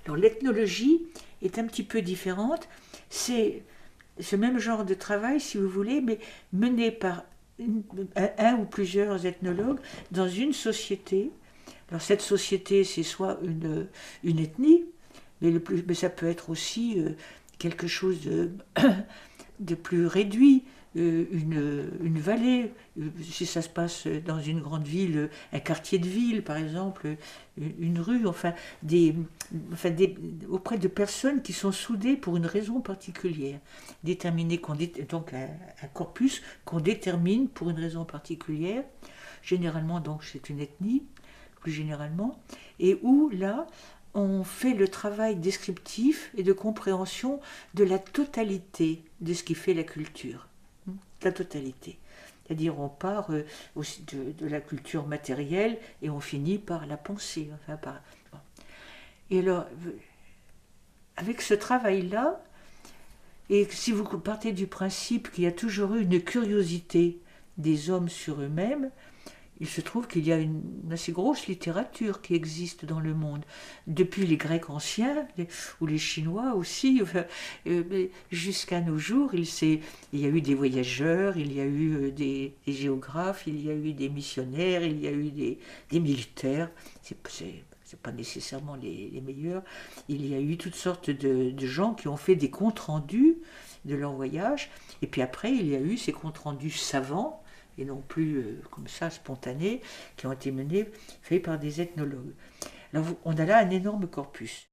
Alors l'ethnologie est un petit peu différente. C'est ce même genre de travail, si vous voulez, mais mené par un ou plusieurs ethnologues dans une société. Alors cette société, c'est soit une ethnie, mais ça peut être aussi quelque chose de plus réduit, une vallée, si ça se passe dans une grande ville, un quartier de ville par exemple, une rue, enfin auprès de personnes qui sont soudées pour une raison particulière, déterminée, donc un corpus qu'on détermine pour une raison particulière, généralement donc c'est une ethnie, plus généralement, et où là on fait le travail descriptif et de compréhension de la totalité de ce qui fait la culture. La totalité. C'est-à-dire on part aussi de la culture matérielle et on finit par la pensée. Enfin, bon. Et alors, avec ce travail-là, et si vous partez du principe qu'il y a toujours eu une curiosité des hommes sur eux-mêmes, il se trouve qu'il y a une assez grosse littérature qui existe dans le monde, depuis les Grecs anciens, ou les Chinois aussi, enfin, jusqu'à nos jours, il y a eu des voyageurs, il y a eu des géographes, il y a eu des missionnaires, il y a eu des militaires, c'est pas nécessairement les meilleurs, il y a eu toutes sortes de gens qui ont fait des comptes rendus de leur voyage, et puis après il y a eu ces comptes rendus savants, et non plus comme ça spontanés, qui ont été faits par des ethnologues. Alors on a là un énorme corpus.